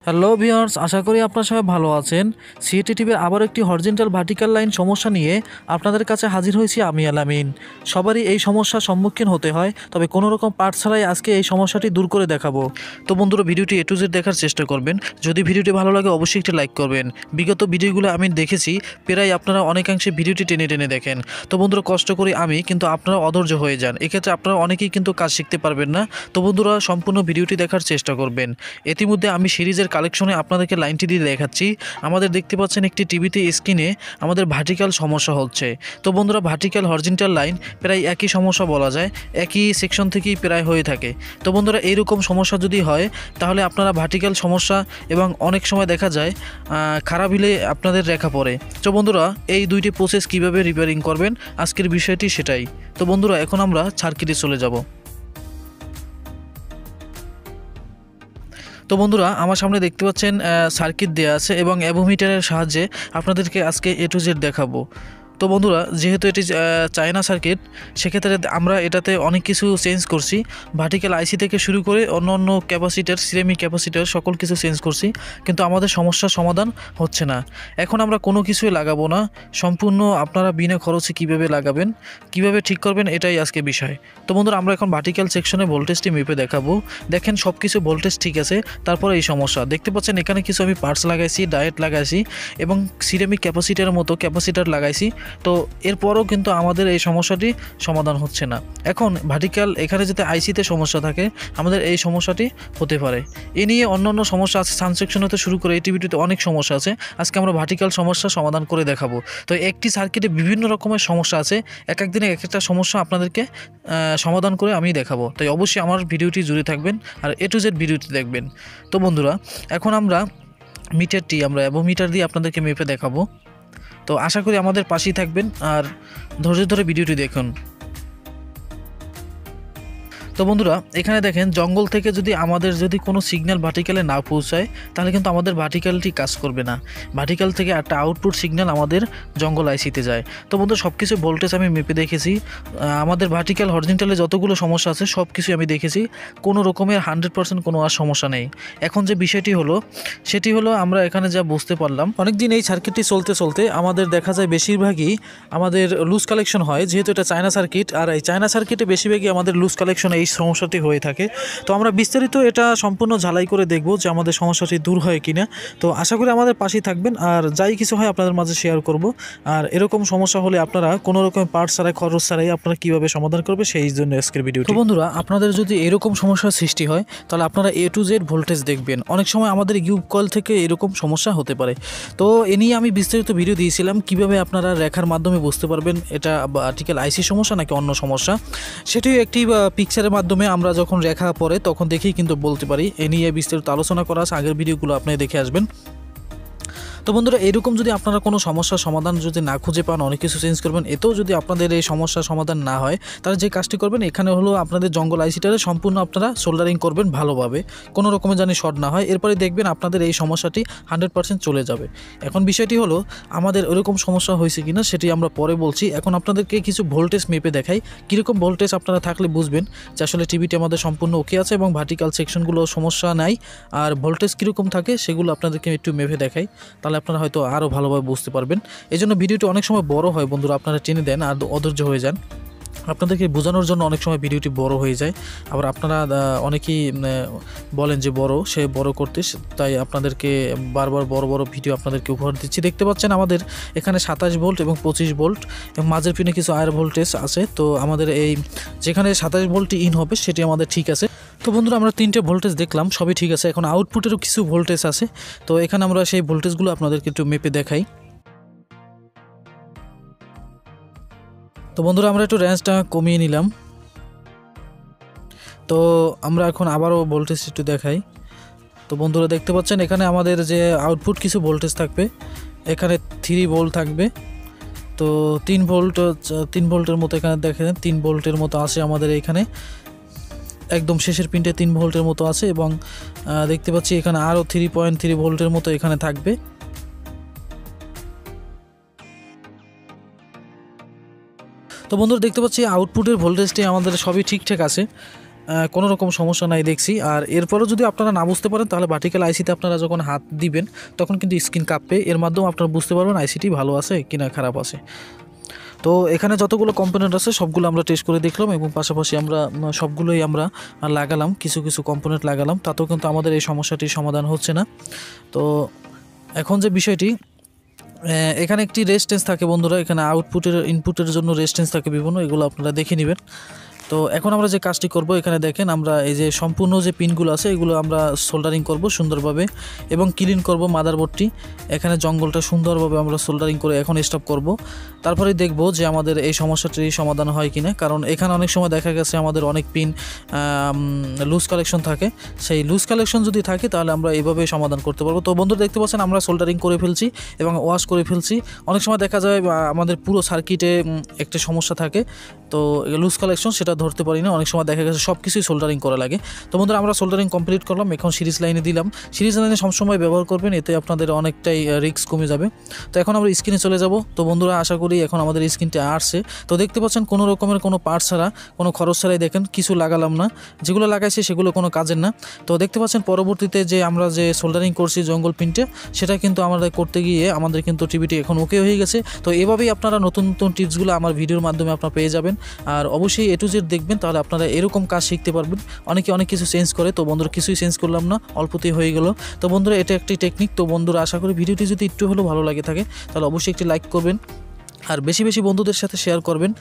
Hello viewers, আশা করি আপনারা সবাই ভালো আছেন। সিটি টিভির আবার একটি হরিজন্টাল ভার্টিক্যাল লাইন সমস্যা নিয়ে আপনাদের কাছে হাজির হয়েছি আমি আলামিন। সবারই এই সমস্যার সম্মুখীন হতে হয়, তবে কোনো রকম পার্ট ছাড়াই আজকে এই সমস্যাটি দূর করে দেখাবো। তো বন্ধুরা, ভিডিওটি এ টু জেড দেখার চেষ্টা করবেন। যদি ভিডিওটি ভালো লাগে অবশ্যই একটি লাইক করবেন। বিগত ভিডিওগুলো আমি দেখেছি, প্রায় আপনারা অনেকাংশে ভিডিওটি টেনে টেনে দেখেন। তো বন্ধুরা, কষ্ট করি আমি, কিন্তু আপনারা অধৈর্য হয়ে যান। এক্ষেত্রে আপনারা অনেকেই কিন্তু কাজ শিখতে পারবেন না। তো বন্ধুরা, সম্পূর্ণ ভিডিওটি দেখার চেষ্টা করবেন। ইতিমধ্যে আমি সিরিজের কালেকশনে আপনাদেরকে লাইনটি দিয়ে দেখাচ্ছি। আমাদের দেখতে পাচ্ছেন একটি টিভিতে স্ক্রিনে আমাদের ভার্টিক্যাল সমস্যা হচ্ছে। তো বন্ধুরা, ভার্টিক্যাল হরিজন্টাল লাইন প্রায় একই সমস্যা বলা যায়, একই সেকশন থেকেই প্রায় হয়ে থাকে। তো বন্ধুরা, এইরকম সমস্যা যদি হয় তাহলে আপনারা ভার্টিক্যাল সমস্যা এবং অনেক সময় দেখা যায় খারাপ হলে আপনাদের রেখা পড়ে। তো বন্ধুরা, এই দুইটি প্রসেস কিভাবে রিপেয়ারিং করবেন আজকের বিষয়টি সেটাই। তো বন্ধুরা, এখন আমরা সার্কিটে চলে যাব। তো বন্ধুরা, আমার সামনে দেখতে পাচ্ছেন সার্কিট দেওয়া আছে এবং অ্যাভোমিটারের সাহায্যে আপনাদেরকে আজকে এ টু জেড দেখাবো। তো বন্ধুরা, যেহেতু এটি চায়না সার্কিট, সেক্ষেত্রে আমরা এটাতে অনেক কিছু চেঞ্জ করছি। ভার্টিক্যাল আইসি থেকে শুরু করে অন্য অন্য ক্যাপাসিটার, সিরামিক ক্যাপাসিটার সকল কিছু চেঞ্জ করছি, কিন্তু আমাদের সমস্যার সমাধান হচ্ছে না। এখন আমরা কোনো কিছুই লাগাবো না, সম্পূর্ণ আপনারা বিনা খরচে কীভাবে লাগাবেন, কিভাবে ঠিক করবেন, এটাই আজকে বিষয়। তো বন্ধুরা, আমরা এখন ভার্টিক্যাল সেকশনে ভোল্টেজটি মেপে দেখাবো। দেখেন সব কিছু ভোল্টেজ ঠিক আছে, তারপরে এই সমস্যা দেখতে পাচ্ছেন। এখানে কিছু আমি পার্টস লাগাইছি, ডায়েট লাগাইছি এবং সিরামিক ক্যাপাসিটারের মতো ক্যাপাসিটার লাগাইছি। তো এরপরও কিন্তু আমাদের এই সমস্যাটি সমাধান হচ্ছে না। এখন ভার্টিক্যাল এখানে যদি আইসিতে সমস্যা থাকে, আমাদের এই সমস্যাটি হতে পারে। এ নিয়ে অন্যান্য সমস্যা আছে, সানসেকশন হতে শুরু করে এটিভিটিতে অনেক সমস্যা আছে। আজকে আমরা ভার্টিক্যাল সমস্যা সমাধান করে দেখাবো। তো একটি সার্কিটে বিভিন্ন রকমের সমস্যা আছে, এক এক দিনে এক একটা সমস্যা আপনাদেরকে সমাধান করে আমি দেখাবো। তাই অবশ্যই আমার ভিডিওটি জুড়ে থাকবেন আর এ টু জেড ভিডিওটি দেখবেন। তো বন্ধুরা, এখন আমরা অ্যাভোমিটার দিয়ে আপনাদেরকে মেপে দেখাবো। তো আশা করি আমাদের পাশেই থাকবেন আর ধৈর্য ধরে ভিডিওটি দেখুন। তো বন্ধুরা, এখানে দেখেন জঙ্গল থেকে আমাদের কোনো সিগন্যাল ভার্টিক্যালে না পৌঁছায়, তাহলে কিন্তু আমাদের ভার্টিক্যালটি কাজ করবে না। ভার্টিক্যাল থেকে একটা আউটপুট সিগন্যাল আমাদের জঙ্গল আইসিতে যায়। তো বন্ধু, সব কিছু ভোল্টেজ আমি মেপে দেখেছি। আমাদের ভার্টিক্যাল হরিজন্টালে যতগুলো সমস্যা আছে সব কিছু আমি দেখেছি, কোনো রকমের 100% কোনো আর সমস্যা নেই। এখন যে বিষয়টি হলো সেটি হলো, আমরা এখানে যা বুঝতে পারলাম, অনেকদিন এই সার্কিটটি চলতে চলতে আমাদের দেখা যায় বেশিরভাগই আমাদের লুজ কালেকশন হয়। যেহেতু এটা চায়না সার্কিট, আর এই চায়না সার্কিটে বেশিরভাগই আমাদের লুজ কালেকশন এই সমস্যাটি হয়ে থাকে। তো আমরা বিস্তারিত এটা সম্পূর্ণ ঝালাই করে দেখব যে আমাদের সমস্যাটি দূর হয় কিনা। তো আশা করি আমাদের পাশেই থাকবেন, আর যাই কিছু হয় আপনাদের মাঝে শেয়ার করব। আর এরকম সমস্যা হলে আপনারা কোনো রকম পার্ট ছাড়াই, খরচ ছাড়াই আপনারা কীভাবে সমাধান করবে সেই জন্য আজকের ভিডিও। তো বন্ধুরা, আপনাদের যদি এরকম সমস্যার সৃষ্টি হয় তাহলে আপনারা এ টু জেড ভোল্টেজ দেখবেন। অনেক সময় আমাদের ইউব কয়েল থেকে এরকম সমস্যা হতে পারে। তো এ নিয়ে আমি বিস্তারিত ভিডিও দিয়েছিলাম, কিভাবে আপনারা রেখার মাধ্যমে বুঝতে পারবেন এটা ভার্টিক্যাল আইসি সমস্যা নাকি অন্য সমস্যা। সেটিও একটি পিকচারের মাধ্যমে আমরা যখন রেখা পড়ে তখন দেখেই কিন্তু বলতে পারি। এ নিয়ে বিস্তারিত আলোচনা করা আছে, আগের ভিডিওগুলো আপনি দেখে আসবেন। তো বন্ধুরা, এরকম যদি আপনারা কোনো সমস্যার সমাধান যদি না খুঁজে পান, অনেক কিছু চেঞ্জ করবেন, এতেও যদি আপনাদের এই সমস্যার সমাধান না হয়, তাহলে যে কাজটি করবেন, এখানে হলো আপনাদের জঙ্গল আইসিটারে সম্পূর্ণ আপনারা সোল্ডারিং করবেন ভালোভাবে, কোনো রকমের জানি শর্ট না হয়। এরপরে দেখবেন আপনাদের এই সমস্যাটি 100% চলে যাবে। এখন বিষয়টি হলো, আমাদের ওরকম সমস্যা হয়েছে কিনা সেটি আমরা পরে বলছি। এখন আপনাদেরকে কিছু ভোল্টেজ মেপে দেখাই, কীরকম ভোল্টেজ আপনারা থাকলে বুঝবেন যে আসলে টিভিটি আমাদের সম্পূর্ণ ওকে আছে এবং ভার্টিক্যাল সেকশনগুলো সমস্যা নাই। আর ভোল্টেজ কীরকম থাকে সেগুলো আপনাদেরকে একটু মেপে দেখাই, তাহলে আপনারা হয়তো আরও ভালোভাবে বুঝতে পারবেন। এই জন্য ভিডিওটি অনেক সময় বড় হয় বন্ধুরা, আপনারা টেনে দেন আর অধৈর্য হয়ে যান। আপনাদেরকে বোঝানোর জন্য অনেক সময় ভিডিওটি বড় হয়ে যায়। আবার আপনারা অনেকেই বলেন যে বড় করতে, তাই আপনাদেরকে বারবার বড় বড় ভিডিও আপনাদেরকে উপহার দিচ্ছি। দেখতে পাচ্ছেন আমাদের এখানে 27 ভোল্ট এবং 25 ভোল্ট এবং মাঝের পিনে কিছু আয়ার ভোল্টেজ আছে। তো আমাদের এই যেখানে 27 ভোল্টটি ইন হবে সেটি আমাদের ঠিক আছে। তো বন্ধুরা, আমরা 3টে ভোল্টেজ দেখলাম, সবই ঠিক আছে। এখন আউটপুটেরও কিছু ভোল্টেজ আছে, তো এখানে আমরা সেই ভোল্টেজগুলো আপনাদেরকে একটু মেপে দেখাই। তো বন্ধুরা, আমরা একটু রেঞ্জটা কমিয়ে নিলাম। তো আমরা এখন আবারও ভোল্টেজ একটু দেখাই। তো বন্ধুরা, দেখতে পাচ্ছেন এখানে আমাদের যে আউটপুট কিছু ভোল্টেজ থাকবে, এখানে 3 ভোল্ট থাকবে। তো 3 ভোল্টের মতো এখানে দেখেন, 3 ভোল্টের মতো আছে আমাদের এখানে, একদম শেষের পিনটে 3 ভোল্টের মতো আছে এবং দেখতে পাচ্ছি এখানে আরও 3.3 ভোল্টের মতো এখানে থাকবে। তো বন্ধুরা, দেখতে পাচ্ছি আউটপুটের ভোল্টেজটি আমাদের সবই ঠিকঠাক আছে। কোনো রকম সমস্যা নাই দেখছি। আর এরপরও যদি আপনারা না বুঝতে পারেন তাহলে ভার্টিক্যাল আইসিতে আপনারা যখন হাত দিবেন তখন কিন্তু স্ক্রিন কাঁপবে, এর মাধ্যমে আপনারা বুঝতে পারবেন আইসিটি ভালো আছে কিনা খারাপ আছে। তো এখানে যতগুলো কম্পোনেন্ট আছে সবগুলো আমরা টেস্ট করে দেখলাম এবং পাশাপাশি আমরা সবগুলোই আমরা লাগালাম, কিছু কিছু কম্পোনেন্ট লাগালাম, তাতেও কিন্তু আমাদের এই সমস্যাটির সমাধান হচ্ছে না। তো এখন যে বিষয়টি, এখানে একটি রেজিস্ট্যান্স থাকে বন্ধুরা, এখানে আউটপুটের ইনপুটের জন্য রেজিস্ট্যান্স থাকে বিভিন্ন, এগুলো আপনারা দেখে নেবেন। তো এখন আমরা যে কাজটি করব, এখানে দেখেন আমরা এই যে সম্পূর্ণ যে পিনগুলো আছে এগুলো আমরা সোল্ডারিং করব সুন্দরভাবে এবং ক্লিন করব মাদারবোর্ডটি। এখানে জঙ্গলটা সুন্দরভাবে আমরা সোল্ডারিং করে এখন স্টপ করব, তারপরে দেখব যে আমাদের এই সমস্যাটির সমাধান হয় কিনা। কারণ এখানে অনেক সময় দেখা গেছে আমাদের অনেক পিন লুজ কালেকশন থাকে, সেই লুজ কালেকশন যদি থাকে তাহলে আমরা এইভাবে সমাধান করতে পারবো। তো বন্ধুরা দেখতে পাচ্ছেন আমরা সোল্ডারিং করে ফেলছি এবং ওয়াশ করে ফেলছি। অনেক সময় দেখা যায় আমাদের পুরো সার্কিটে একটা সমস্যা থাকে, তো লুজ কালেকশন সেটা ধরতে পারি না, অনেক সময় দেখা গেছে সব কিছুই সোল্ডারিং করা লাগে। তো বন্ধুরা আমরা সোল্ডারিং কমপ্লিট করলাম, এখন সিরিজ লাইনে দিলাম। সিরিজ লাইনে সবসময় ব্যবহার করবেন, এতে আপনাদের অনেকটাই রিস্ক কমে যাবে। তো এখন আমরা স্ক্রিনে চলে যাব। তো বন্ধুরা আশা করি এখন আমাদের স্ক্রিনটা আসছে। তো দেখতে পাচ্ছেন কোনো রকমের কোনো পার্ট ছাড়া, কোনো খরচ ছাড়াই দেখেন কিছু লাগালাম না, যেগুলো লাগাইছি সেগুলো কোনো কাজের না। তো দেখতে পাচ্ছেন পরবর্তীতে যে আমরা যে সোল্ডারিং করছি জঙ্গল পিনটা, সেটা কিন্তু আমরা করতে গিয়ে আমাদের কিন্তু টিভিটি এখন ওকে হয়ে গেছে। তো এভাবেই আপনারা নতুন নতুন টিপসগুলো আমার ভিডিওর মাধ্যমে আপনারা পেয়ে যাবেন। আর অবশ্যই A to Z দেখবেন, তাহলে আপনারা এরকম কাজ শিখতে পারবেন। অনেকে অনেক কিছু চেঞ্জ করে, তো বন্ধুরা কিছুই চেঞ্জ করলাম না, অল্পতেই হয়ে গেল। তো বন্ধুরা এটা একটি টেকনিক। তো বন্ধুরা আশা করি ভিডিওটি যদি একটু হলেও ভালো লাগে থাকে তাহলে অবশ্যই একটি লাইক করবেন আর বেশি বেশি বন্ধুদের সাথে শেয়ার করবেন।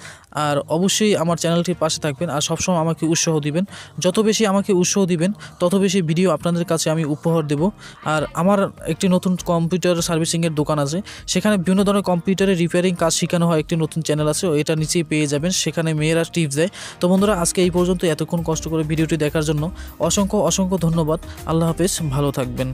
আর অবশ্যই আমার চ্যানেলটির পাশে থাকবেন আর সবসময় আমাকে উৎসাহ দিবেন। যত বেশি আমাকে উৎসাহ দিবেন তত বেশি ভিডিও আপনাদের কাছে আমি উপহার দেব। আর আমার একটি নতুন কম্পিউটার সার্ভিসিংয়ের দোকান আছে, সেখানে বিভিন্ন ধরনের কম্পিউটারের রিপেয়ারিং কাজ শেখানো হয়, একটি নতুন চ্যানেল আছে, এটা নিচেই পেয়ে যাবেন, সেখানে মেয়েরা টিপস দেয়। তো বন্ধুরা আজকে এই পর্যন্ত, এতক্ষণ কষ্ট করে ভিডিওটি দেখার জন্য অসংখ্য অসংখ্য ধন্যবাদ। আল্লাহ হাফেজ, ভালো থাকবেন।